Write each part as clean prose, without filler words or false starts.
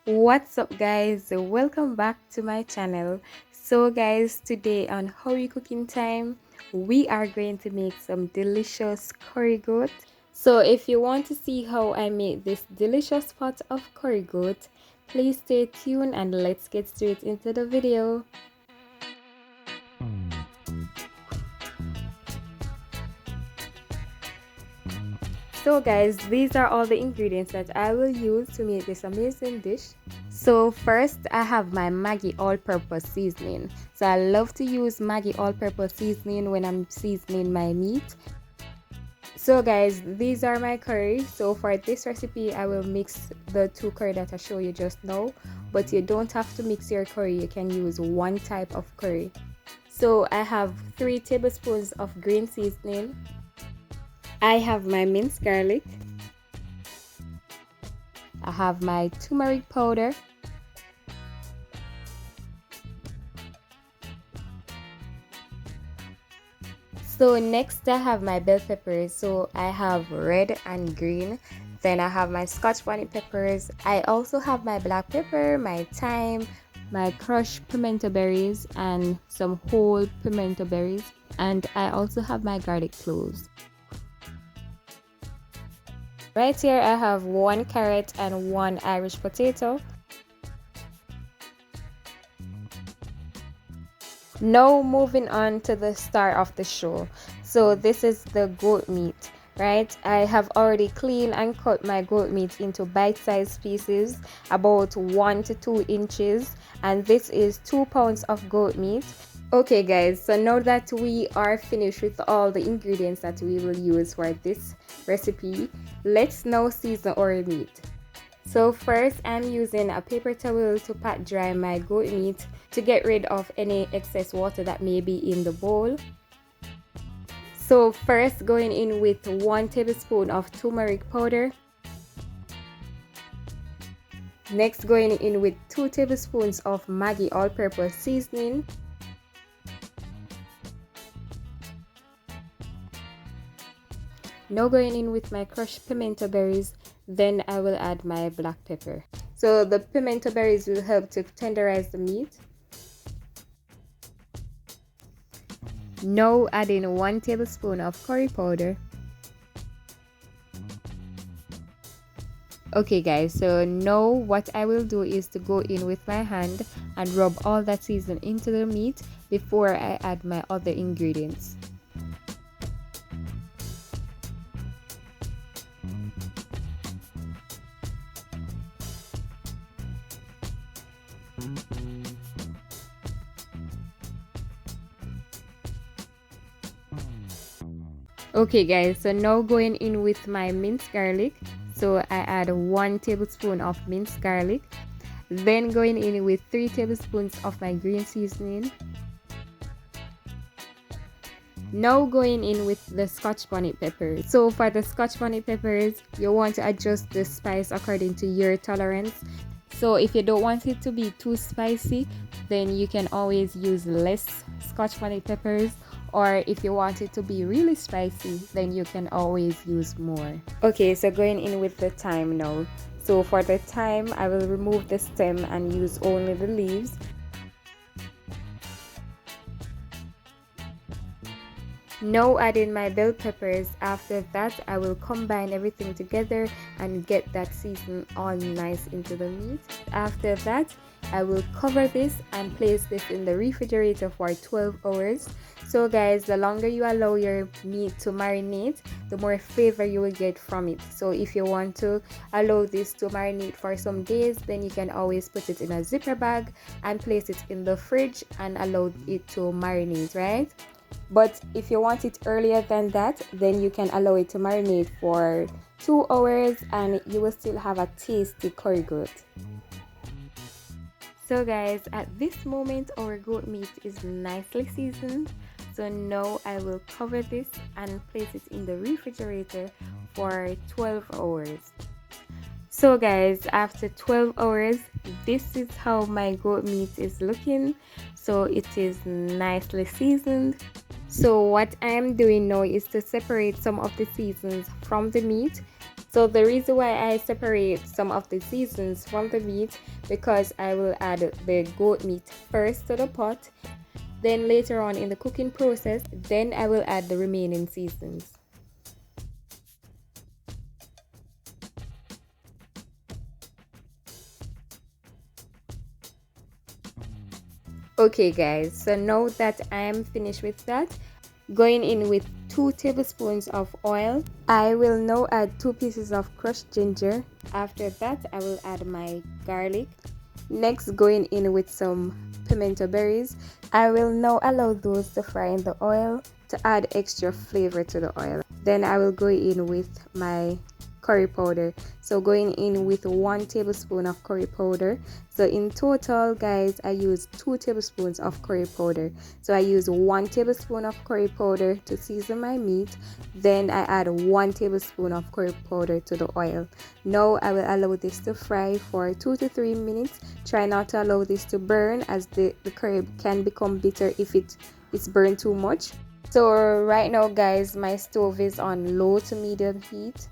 What's up guys, welcome back to my channel. So guys, today on Hurry Cooking Time we are going to make some delicious curry goat. So if you want to see how I make this delicious pot of curry goat, please stay tuned and let's get straight into the video. So guys, these are all the ingredients that I will use to make this amazing dish. So first I have my Maggi All-purpose seasoning. So I love to use Maggi All-purpose seasoning when I'm seasoning my meat. So guys, these are my curry. So for this recipe I will mix the two curry that I show you just now, but you don't have to mix your curry, you can use one type of curry. So I have 3 tablespoons of green seasoning. I have my minced garlic. I have my turmeric powder. So next I have my bell peppers. So I have red and green. Then I have my scotch bonnet peppers. I also have my black pepper, my thyme, my crushed pimento berries, and some whole pimento berries. And I also have my garlic cloves. Right here I have 1 carrot and 1 Irish potato. Now moving on to the star of the show. So this is the goat meat, right? I have already cleaned and cut my goat meat into bite-sized pieces about 1 to 2 inches, and this is 2 pounds of goat meat. Okay guys, so now that we are finished with all the ingredients that we will use for this recipe, let's now season our meat. So first I'm using a paper towel to pat dry my goat meat to get rid of any excess water that may be in the bowl. So first going in with 1 tablespoon of turmeric powder. Next going in with 2 tablespoons of Maggi All-purpose seasoning. Now going in with my crushed pimento berries, then I will add my black pepper. So the pimento berries will help to tenderize the meat. Now adding 1 tablespoon of curry powder. Okay guys, so now what I will do is to go in with my hand and rub all that season into the meat before I add my other ingredients. Okay guys, so now going in with my minced garlic. So I add 1 tablespoon of minced garlic. Then going in with 3 tablespoons of my green seasoning. Now going in with the scotch bonnet peppers. So for the scotch bonnet peppers, you want to adjust the spice according to your tolerance. So if you don't want it to be too spicy, then you can always use less scotch bonnet peppers. Or if you want it to be really spicy, then you can always use more. Okay, so going in with the thyme now. So for the thyme, I will remove the stem and use only the leaves. Now adding my bell peppers. After that, I will combine everything together and get that season all nice into the meat. After that, I will cover this and place this in the refrigerator for 12 hours. So guys, the longer you allow your meat to marinate, the more flavor you will get from it. So if you want to allow this to marinate for some days, then you can always put it in a zipper bag and place it in the fridge and allow it to marinate, right? But if you want it earlier than that, then you can allow it to marinate for 2 hours and you will still have a tasty curry goat. So guys, at this moment our goat meat is nicely seasoned. So now I will cover this and place it in the refrigerator for 12 hours. So guys, after 12 hours, this is how my goat meat is looking. So it is nicely seasoned. So what I am doing now is to separate some of the seasons from the meat. So the reason why I separate some of the seasons from the meat, because I will add the goat meat first to the pot, then later on in the cooking process, then I will add the remaining seasons. Okay guys, so now that I am finished with that, going in with 2 tablespoons of oil, I will now add 2 pieces of crushed ginger. After that, I will add my garlic. Next, going in with some pimento berries. I will now allow those to fry in the oil to add extra flavor to the oil. Then I will go in with my curry powder. So going in with 1 tablespoon of curry powder. So in total guys, I use 2 tablespoons of curry powder. So I use 1 tablespoon of curry powder to season my meat. Then I add 1 tablespoon of curry powder to the oil. Now I will allow this to fry for 2 to 3 minutes. Try not to allow this to burn, as the curry can become bitter if it's burned too much. So right now guys, my stove is on low to medium heat.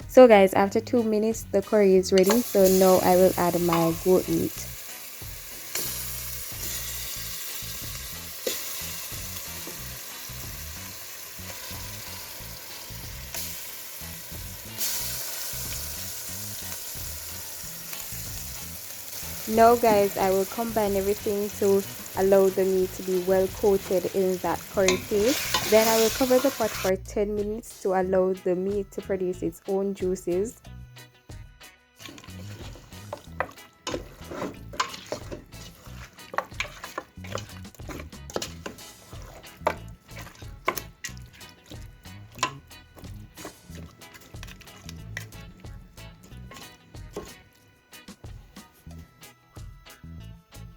So guys, after 2 minutes the curry is ready. So now I will add my goat meat. Now guys, I will combine everything to allow the meat to be well coated in that curry paste. Then I will cover the pot for 10 minutes to allow the meat to produce its own juices.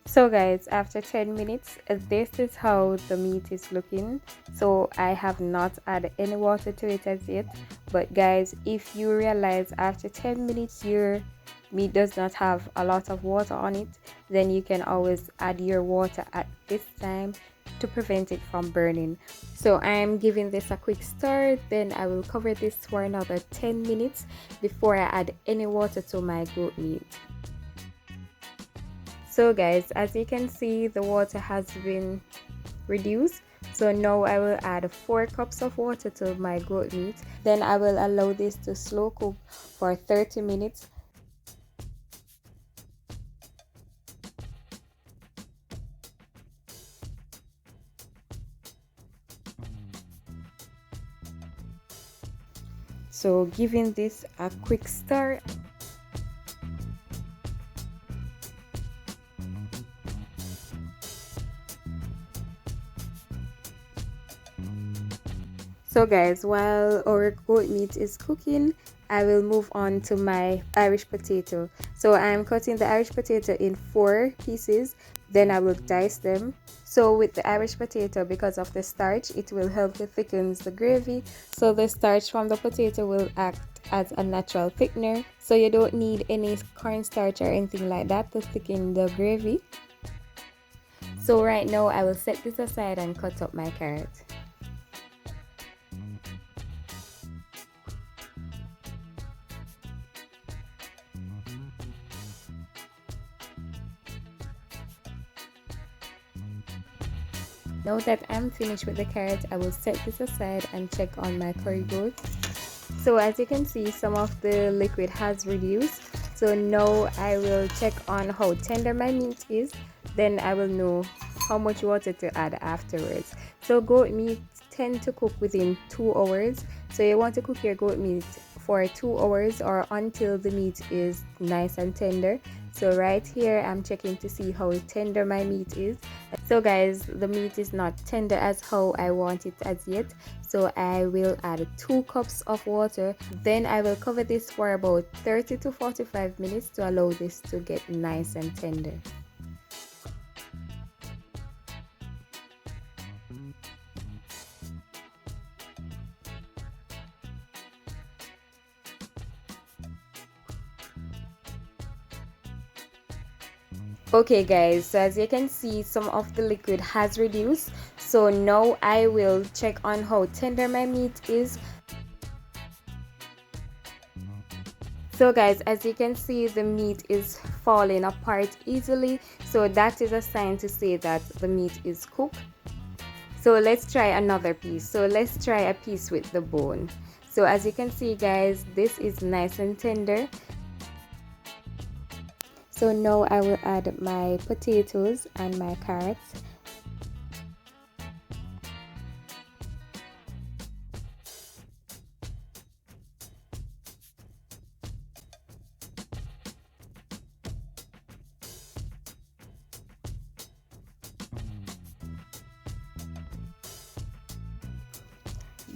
So guys, after 10 minutes, this is how the meat is looking. So I have not added any water to it as yet. But guys, if you realize after 10 minutes your meat does not have a lot of water on it, then you can always add your water at this time to prevent it from burning. So I am giving this a quick stir, then I will cover this for another 10 minutes before I add any water to my goat meat. So guys, as you can see, the water has been reduced. So now I will add 4 cups of water to my goat meat. Then I will allow this to slow cook for 30 minutes. So giving this a quick stir. So guys, while our goat meat is cooking, I will move on to my Irish potato. So I'm cutting the Irish potato in 4 pieces, then I will dice them. So with the Irish potato, because of the starch, it will help to thicken the gravy. So the starch from the potato will act as a natural thickener. So you don't need any cornstarch or anything like that to thicken the gravy. So right now I will set this aside and cut up my carrot. Now that I'm finished with the carrot, I will set this aside and check on my curry goat. So as you can see, some of the liquid has reduced. So now I will check on how tender my meat is. Then I will know how much water to add afterwards. So goat meat tend to cook within 2 hours. So you want to cook your goat meat for 2 hours or until the meat is nice and tender. So right here I'm checking to see how tender my meat is. So guys, the meat is not tender as how I want it as yet. So I will add 2 cups of water. Then I will cover this for about 30 to 45 minutes to allow this to get nice and tender. Okay guys, so as you can see, some of the liquid has reduced. So now I will check on how tender my meat is. So guys, as you can see, the meat is falling apart easily. So that is a sign to say that the meat is cooked. So let's try another piece. So let's try a piece with the bone. So as you can see guys, this is nice and tender. So now I will add my potatoes and my carrots.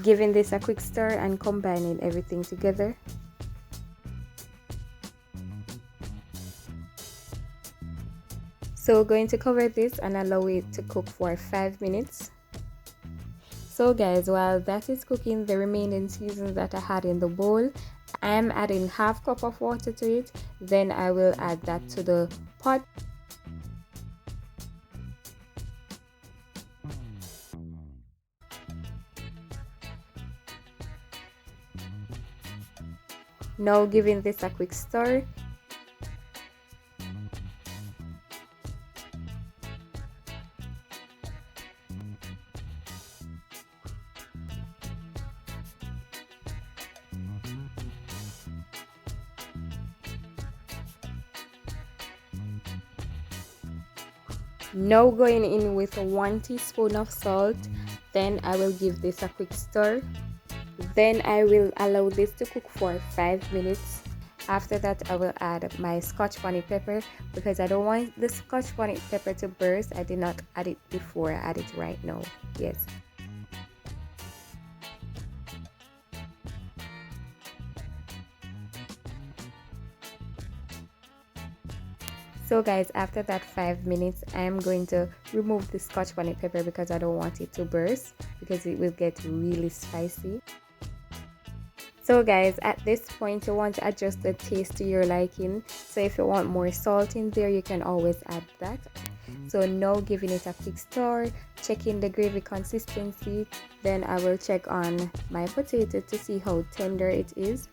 Giving this a quick stir and combining everything together. So going to cover this and allow it to cook for 5 minutes. So guys, while that is cooking, the remaining seasons that I had in the bowl, I am adding half cup of water to it. Then I will add that to the pot. Now giving this a quick stir. Now going in with 1 teaspoon of salt. Then I will give this a quick stir. Then I will allow this to cook for 5 minutes. After that, I will add my Scotch bonnet pepper because I don't want the Scotch bonnet pepper to burst. I did not add it before, I add it right now. Yes. So guys, after that 5 minutes, I am going to remove the Scotch bonnet pepper because I don't want it to burst because it will get really spicy. So guys, at this point you want to adjust the taste to your liking. So if you want more salt in there, you can always add that. So now giving it a quick stir, checking the gravy consistency. Then I will check on my potato to see how tender it is.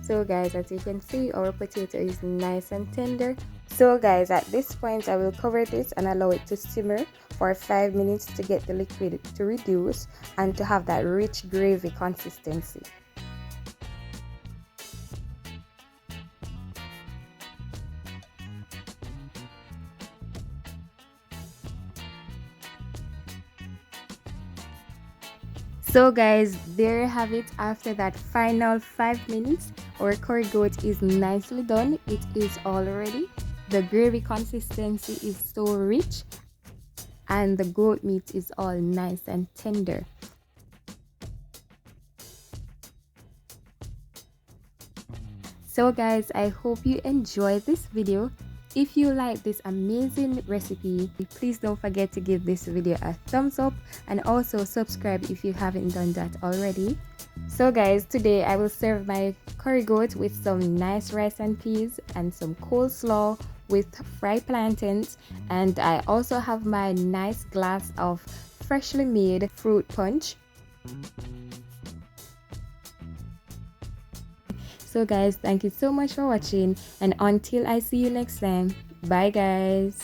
So guys, as you can see, our potato is nice and tender. So guys, at this point I will cover this and allow it to simmer for 5 minutes to get the liquid to reduce and to have that rich gravy consistency. So guys, there you have it. After that final 5 minutes, our curry goat is nicely done. It is all ready. The gravy consistency is so rich and the goat meat is all nice and tender. So guys, I hope you enjoyed this video. If you like this amazing recipe, please don't forget to give this video a thumbs up and also subscribe if you haven't done that already. So guys, today I will serve my curry goat with some nice rice and peas and some coleslaw with fried plantains, and I also have my nice glass of freshly made fruit punch. So guys, thank you so much for watching, and until I see you next time, bye guys.